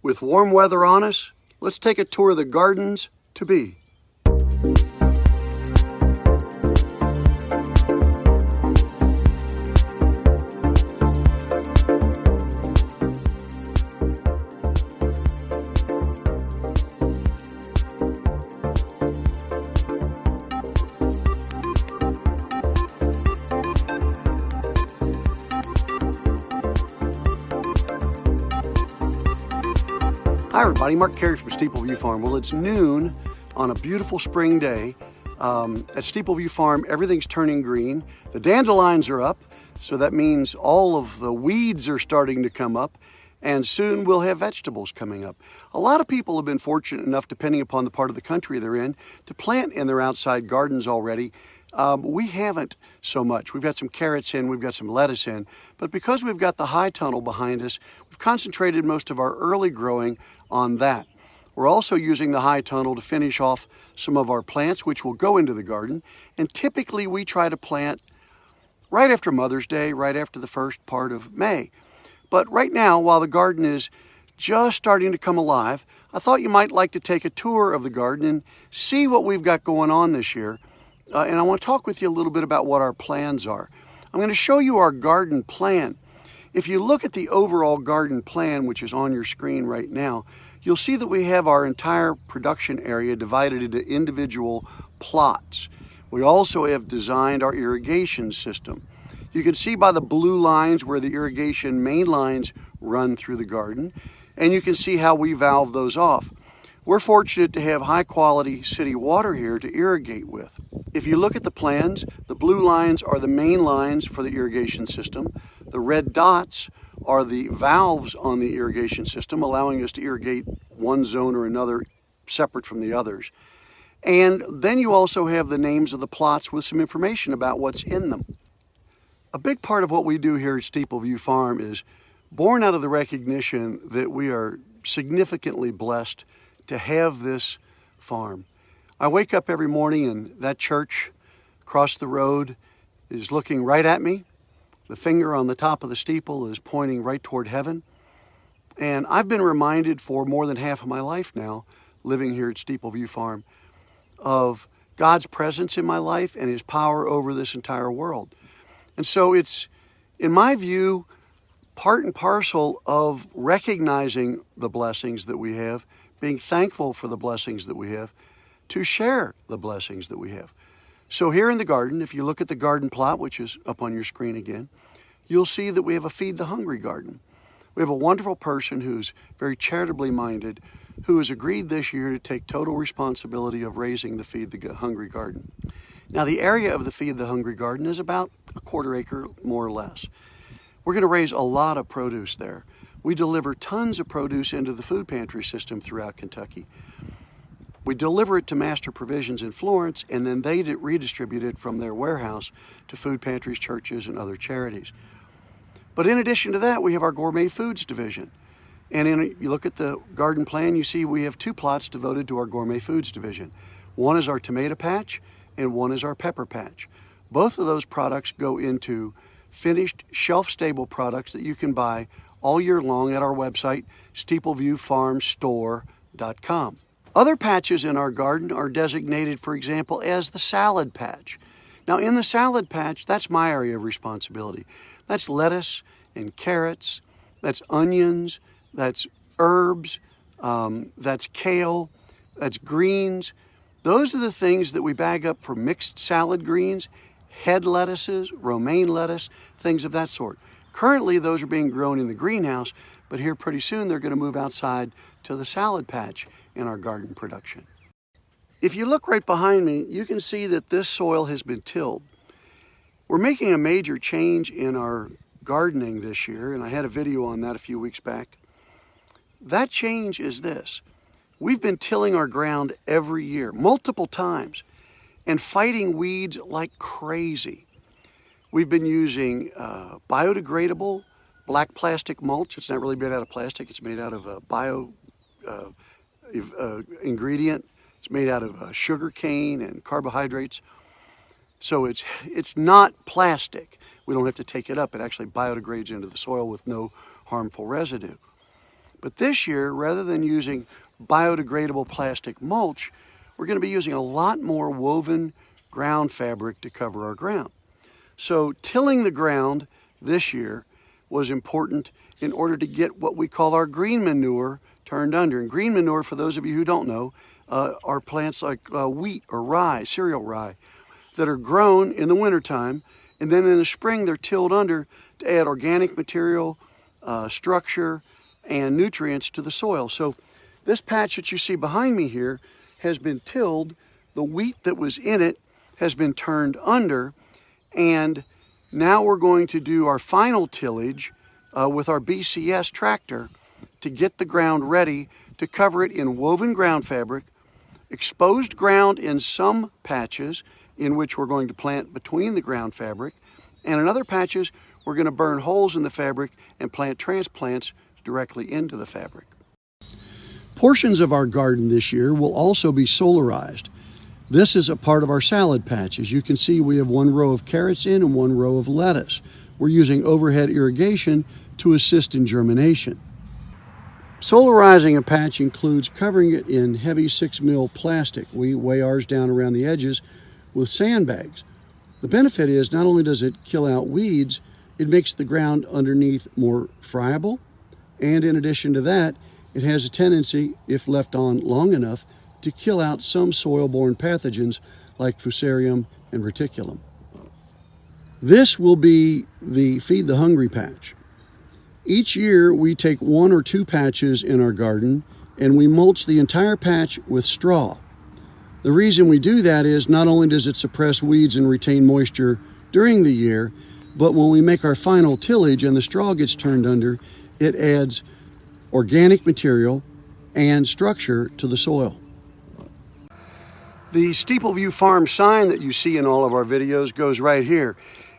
With warm weather on us, let's take a tour of the gardens to be. Hi everybody, Mark Carey from Steepleview Farm. Well, it's noon on a beautiful spring day. At Steepleview Farm, everything's turning green. The dandelions are up, so that means all of the weeds are starting to come up, and soon we'll have vegetables coming up. A lot of people have been fortunate enough, depending upon the part of the country they're in, to plant in their outside gardens already. We haven't so much. We've got some carrots in, we've got some lettuce in, but because we've got the high tunnel behind us, we've concentrated most of our early growing on that. We're also using the high tunnel to finish off some of our plants, which will go into the garden. And typically we try to plant right after Mother's Day, right after the first part of May. But right now, while the garden is just starting to come alive, I thought you might like to take a tour of the garden and see what we've got going on this year. And I want to talk with you a little bit about what our plans are. I'm going to show you our garden plan. If you look at the overall garden plan, which is on your screen right now, you'll see that we have our entire production area divided into individual plots. We also have designed our irrigation system. You can see by the blue lines where the irrigation main lines run through the garden, and you can see how we valve those off. We're fortunate to have high quality city water here to irrigate with. If you look at the plans, the blue lines are the main lines for the irrigation system. The red dots are the valves on the irrigation system, allowing us to irrigate one zone or another separate from the others. And then you also have the names of the plots with some information about what's in them. A big part of what we do here at Steepleview Farm is born out of the recognition that we are significantly blessed to have this farm. I wake up every morning and that church across the road is looking right at me. The finger on the top of the steeple is pointing right toward heaven. And I've been reminded for more than half of my life now, living here at Steepleview Farm, of God's presence in my life and His power over this entire world. And so it's, in my view, part and parcel of recognizing the blessings that we have, being thankful for the blessings that we have, to share the blessings that we have. So here in the garden, if you look at the garden plot, which is up on your screen again, you'll see that we have a Feed the Hungry garden. We have a wonderful person who's very charitably minded, who has agreed this year to take total responsibility of raising the Feed the Hungry garden. Now the area of the Feed the Hungry garden is about a quarter acre, more or less. We're going to raise a lot of produce there. We deliver tons of produce into the food pantry system throughout Kentucky. We deliver it to Master Provisions in Florence, and then they redistribute it from their warehouse to food pantries, churches, and other charities. But in addition to that, we have our gourmet foods division. And you look at the garden plan, you see we have two plots devoted to our gourmet foods division. One is our tomato patch, and one is our pepper patch. Both of those products go into finished, shelf-stable products that you can buy all year long at our website, steepleviewfarmstore.com. Other patches in our garden are designated, for example, as the salad patch. Now in the salad patch, that's my area of responsibility. That's lettuce and carrots, that's onions, that's herbs, that's kale, that's greens. Those are the things that we bag up for mixed salad greens, head lettuces, romaine lettuce, things of that sort. Currently, those are being grown in the greenhouse, but here pretty soon they're going to move outside to the salad patch in our garden production. If you look right behind me, you can see that this soil has been tilled. We're making a major change in our gardening this year, and I had a video on that a few weeks back. That change is this. We've been tilling our ground every year, multiple times, and fighting weeds like crazy. We've been using biodegradable black plastic mulch. It's not really made out of plastic. It's made out of a bio ingredient. It's made out of sugar cane and carbohydrates. So it's not plastic. We don't have to take it up. It actually biodegrades into the soil with no harmful residue. But this year, rather than using biodegradable plastic mulch, we're going to be using a lot more woven ground fabric to cover our ground. So tilling the ground this year was important in order to get what we call our green manure turned under. And green manure, for those of you who don't know, are plants like wheat or rye, cereal rye, that are grown in the wintertime, and then in the spring they're tilled under to add organic material, structure, and nutrients to the soil. So this patch that you see behind me here has been tilled. The wheat that was in it has been turned under, and now we're going to do our final tillage with our BCS tractor to get the ground ready to cover it in woven ground fabric, exposed ground in some patches in which we're going to plant between the ground fabric, and in other patches we're going to burn holes in the fabric and plant transplants directly into the fabric. Portions of our garden this year will also be solarized. This is a part of our salad patch. As you can see, we have one row of carrots in and one row of lettuce. We're using overhead irrigation to assist in germination. Solarizing a patch includes covering it in heavy 6mm plastic. We weigh ours down around the edges with sandbags. The benefit is not only does it kill out weeds, it makes the ground underneath more friable, and in addition to that, it has a tendency, if left on long enough, to kill out some soil-borne pathogens like Fusarium and Reticulum. This will be the Feed the Hungry patch. Each year we take 1 or 2 patches in our garden and we mulch the entire patch with straw. The reason we do that is not only does it suppress weeds and retain moisture during the year, but when we make our final tillage and the straw gets turned under, it adds organic material and structure to the soil. The Steepleview Farm sign that you see in all of our videos goes right here.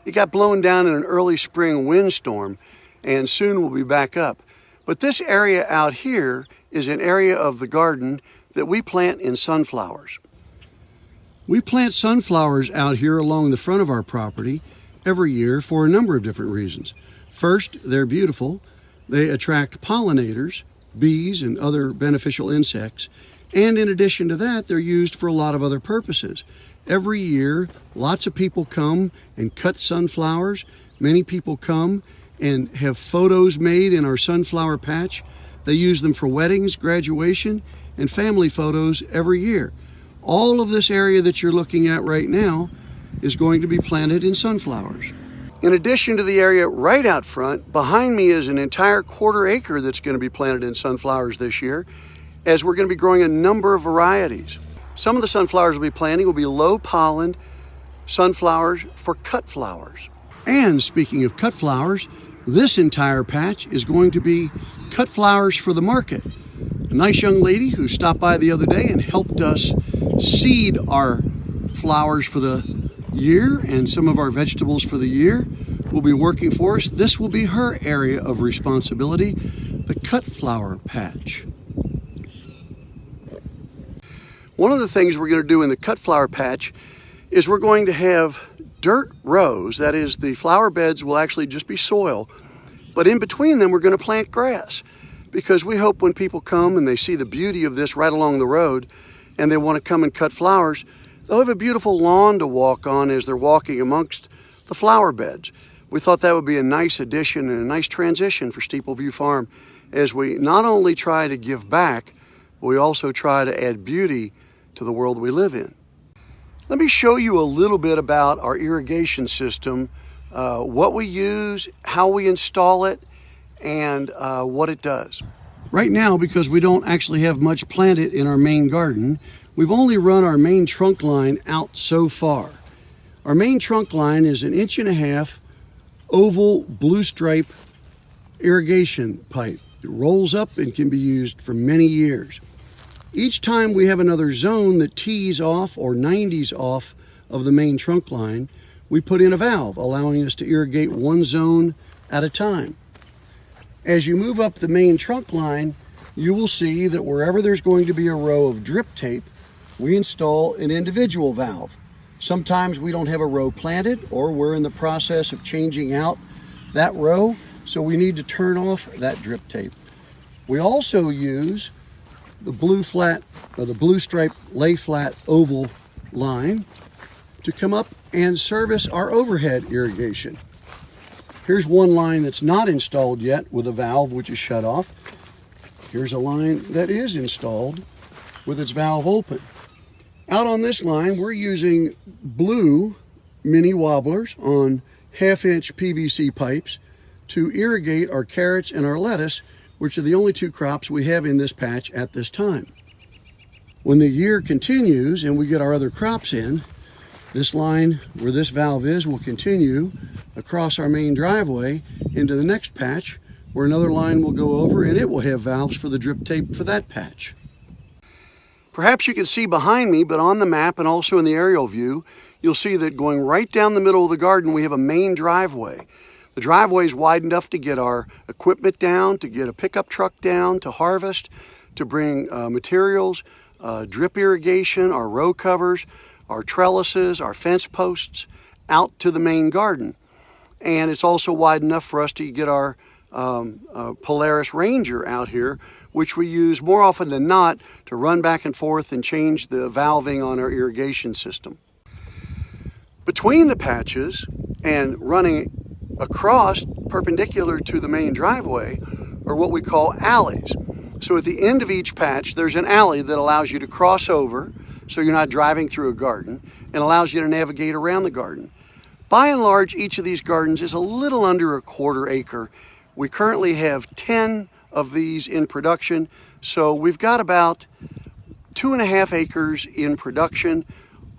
It got blown down in an early spring windstorm and soon will be back up. But this area out here is an area of the garden that we plant in sunflowers. We plant sunflowers out here along the front of our property every year for a number of different reasons. First, they're beautiful. They attract pollinators, bees, and other beneficial insects. And in addition to that, they're used for a lot of other purposes. Every year, lots of people come and cut sunflowers. Many people come and have photos made in our sunflower patch. They use them for weddings, graduation, and family photos every year. All of this area that you're looking at right now is going to be planted in sunflowers. In addition to the area right out front, behind me is an entire 1/4 acre that's going to be planted in sunflowers this year, as we're going to be growing a number of varieties. Some of the sunflowers we'll be planting will be low-pollened sunflowers for cut flowers. And speaking of cut flowers, this entire patch is going to be cut flowers for the market. A nice young lady who stopped by the other day and helped us seed our flowers for the year and some of our vegetables for the year will be working for us. This will be her area of responsibility, the cut flower patch. One of the things we're going to do in the cut flower patch is we're going to have dirt rows. That is, the flower beds will actually just be soil, but in between them we're going to plant grass, because we hope when people come and they see the beauty of this right along the road and they want to come and cut flowers, they'll have a beautiful lawn to walk on as they're walking amongst the flower beds. We thought that would be a nice addition and a nice transition for Steepleview Farm, as we not only try to give back, but we also try to add beauty to the world we live in. Let me show you a little bit about our irrigation system, what we use, how we install it, and what it does. Right now, because we don't actually have much planted in our main garden, we've only run our main trunk line out so far. Our main trunk line is 1.5 inch oval blue stripe irrigation pipe. It rolls up and can be used for many years. Each time we have another zone that tees off or 90s off of the main trunk line, we put in a valve, allowing us to irrigate one zone at a time. As you move up the main trunk line, you will see that wherever there's going to be a row of drip tape, we install an individual valve. Sometimes we don't have a row planted, or we're in the process of changing out that row, so we need to turn off that drip tape. We also use the blue flat, or the blue stripe lay flat oval line to come up and service our overhead irrigation. Here's one line that's not installed yet with a valve which is shut off. Here's a line that is installed with its valve open. Out on this line, we're using blue mini wobblers on 1/2-inch PVC pipes to irrigate our carrots and our lettuce, which are the only two crops we have in this patch at this time. When the year continues and we get our other crops in, this line where this valve is will continue across our main driveway into the next patch, where another line will go over and it will have valves for the drip tape for that patch. Perhaps you can see behind me, but on the map and also in the aerial view, you'll see that going right down the middle of the garden, we have a main driveway. The driveway is wide enough to get our equipment down, to get a pickup truck down, to harvest, to bring materials, drip irrigation, our row covers, our trellises, our fence posts out to the main garden. And it's also wide enough for us to get our Polaris Ranger out here, which we use more often than not to run back and forth and change the valving on our irrigation system. Between the patches and running across perpendicular to the main driveway are what we call alleys. So at the end of each patch, there's an alley that allows you to cross over so you're not driving through a garden, and allows you to navigate around the garden. By and large, each of these gardens is a little under a 1/4 acre. We currently have 10 of these in production, so we've got about 2.5 acres in production,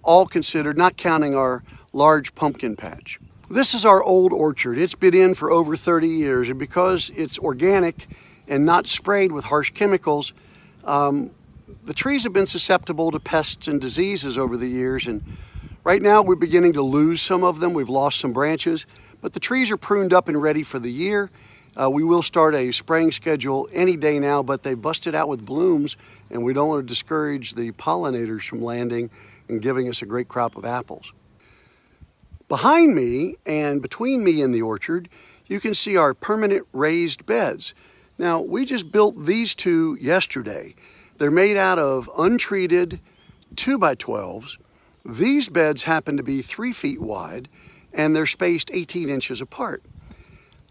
all considered, not counting our large pumpkin patch. This is our old orchard. It's been in for over 30 years, and because it's organic and not sprayed with harsh chemicals, the trees have been susceptible to pests and diseases over the years, and right now we're beginning to lose some of them. We've lost some branches, but the trees are pruned up and ready for the year. We will start a spraying schedule any day now, but they busted out with blooms, and we don't want to discourage the pollinators from landing and giving us a great crop of apples. Behind me and between me and the orchard, you can see our permanent raised beds. Now, we just built these two yesterday. They're made out of untreated 2x12s. These beds happen to be 3 feet wide, and they're spaced 18 inches apart.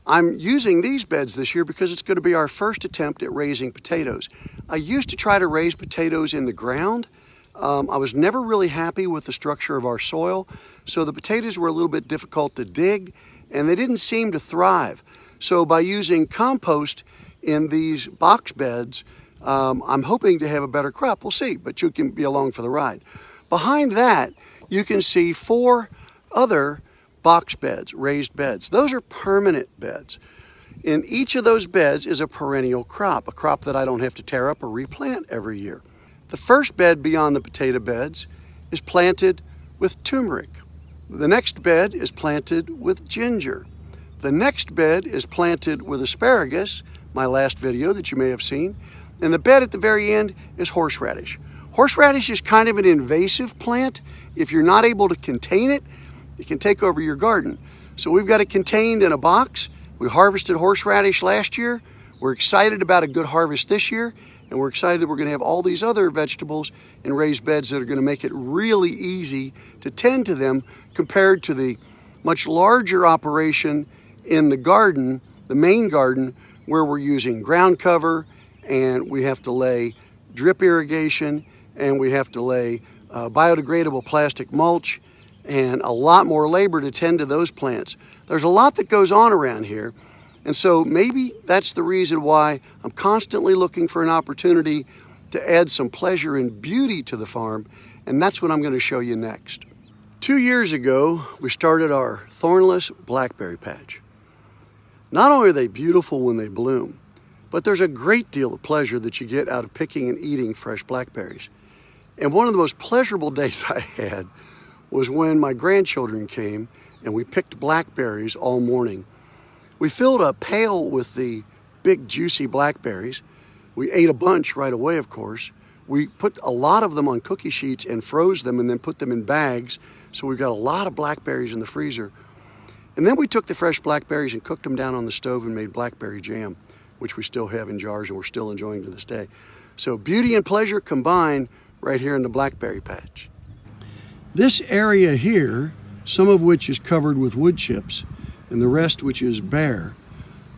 I'm using these beds this year because it's going to be our first attempt at raising potatoes. I used to try to raise potatoes in the ground. I was never really happy with the structure of our soil, so the potatoes were a little bit difficult to dig, and they didn't seem to thrive. So by using compost in these box beds, I'm hoping to have a better crop. We'll see, but you can be along for the ride. Behind that, you can see 4 other box beds, raised beds. Those are permanent beds. In each of those beds is a perennial crop, a crop that I don't have to tear up or replant every year. The first bed beyond the potato beds is planted with turmeric. The next bed is planted with ginger. The next bed is planted with asparagus, my last video that you may have seen. And the bed at the very end is horseradish. Horseradish is kind of an invasive plant. If you're not able to contain it, it can take over your garden. So we've got it contained in a box. We harvested horseradish last year. We're excited about a good harvest this year, and we're excited that we're going to have all these other vegetables in raised beds that are going to make it really easy to tend to them compared to the much larger operation in the garden, the main garden, where we're using ground cover, and we have to lay drip irrigation, and we have to lay biodegradable plastic mulch, and a lot more labor to tend to those plants. There's a lot that goes on around here, and so maybe that's the reason why I'm constantly looking for an opportunity to add some pleasure and beauty to the farm, and that's what I'm going to show you next. 2 years ago, we started our thornless blackberry patch. Not only are they beautiful when they bloom, but there's a great deal of pleasure that you get out of picking and eating fresh blackberries. And one of the most pleasurable days I had was when my grandchildren came and we picked blackberries all morning. We filled a pail with the big juicy blackberries. We ate a bunch right away, of course. We put a lot of them on cookie sheets and froze them and then put them in bags. So we've got a lot of blackberries in the freezer. And then we took the fresh blackberries and cooked them down on the stove and made blackberry jam. which we still have in jars and we're still enjoying to this day. So beauty and pleasure combined right here in the blackberry patch. This area here, some of which is covered with wood chips and the rest which is bare,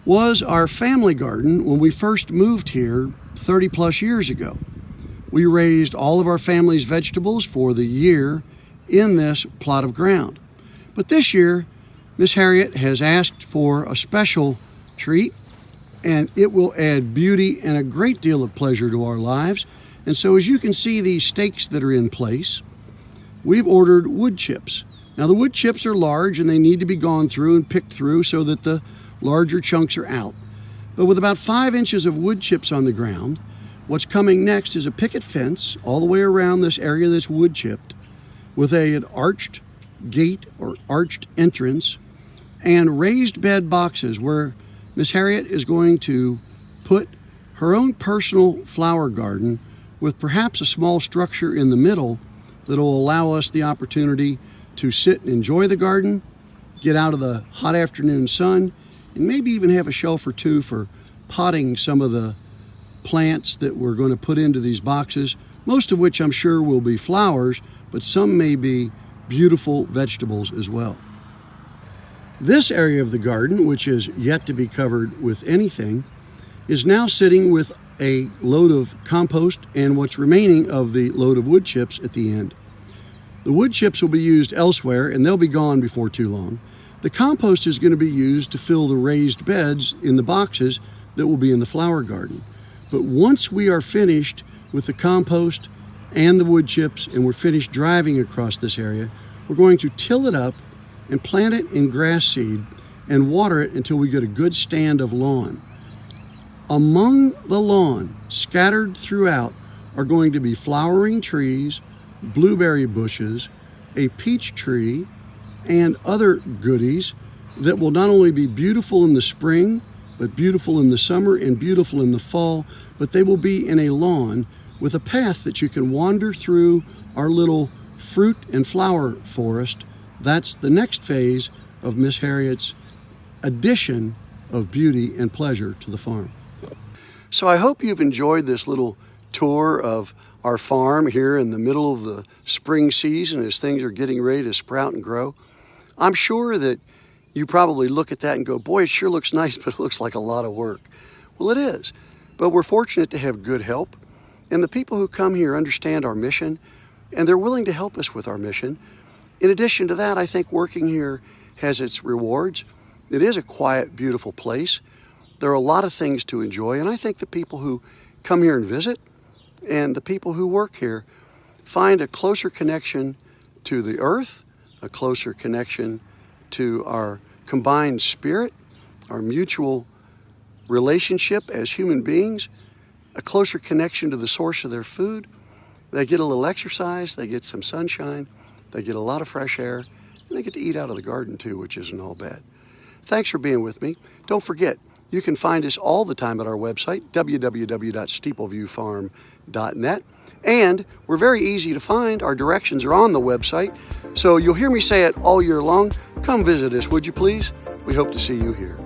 was our family garden when we first moved here 30 plus years ago. We raised all of our family's vegetables for the year in this plot of ground. But this year, Miss Harriet has asked for a special treat, and it will add beauty and a great deal of pleasure to our lives. And so as you can see these stakes that are in place, we've ordered wood chips. Now the wood chips are large and they need to be gone through and picked through so that the larger chunks are out. But with about 5 inches of wood chips on the ground, what's coming next is a picket fence all the way around this area that's wood chipped with an arched gate or arched entrance and raised bed boxes where Miss Harriet is going to put her own personal flower garden with perhaps a small structure in the middle that will allow us the opportunity to sit and enjoy the garden, get out of the hot afternoon sun, and maybe even have a shelf or two for potting some of the plants that we're going to put into these boxes, most of which I'm sure will be flowers, but some may be beautiful vegetables as well. This area of the garden, which is yet to be covered with anything, is now sitting with a load of compost and what's remaining of the load of wood chips at the end. The wood chips will be used elsewhere and they'll be gone before too long. The compost is going to be used to fill the raised beds in the boxes that will be in the flower garden. But once we are finished with the compost and the wood chips and we're finished driving across this area, we're going to till it up and plant it in grass seed and water it until we get a good stand of lawn. Among the lawn, scattered throughout, are going to be flowering trees, blueberry bushes, a peach tree, and other goodies that will not only be beautiful in the spring, but beautiful in the summer and beautiful in the fall, but they will be in a lawn with a path that you can wander through our little fruit and flower forest. That's the next phase of Miss Harriet's addition of beauty and pleasure to the farm. So I hope you've enjoyed this little tour of our farm here in the middle of the spring season as things are getting ready to sprout and grow. I'm sure that you probably look at that and go, boy, it sure looks nice, but it looks like a lot of work. Well, it is, but we're fortunate to have good help. And the people who come here understand our mission, and they're willing to help us with our mission. In addition to that, I think working here has its rewards. It is a quiet, beautiful place. There are a lot of things to enjoy, and I think the people who come here and visit and the people who work here find a closer connection to the earth, a closer connection to our combined spirit, our mutual relationship as human beings, a closer connection to the source of their food. They get a little exercise, they get some sunshine, they get a lot of fresh air, and they get to eat out of the garden too, which isn't all bad. Thanks for being with me. Don't forget, you can find us all the time at our website, www.steepleviewfarm.net. And we're very easy to find. Our directions are on the website. So you'll hear me say it all year long. Come visit us, would you please? We hope to see you here.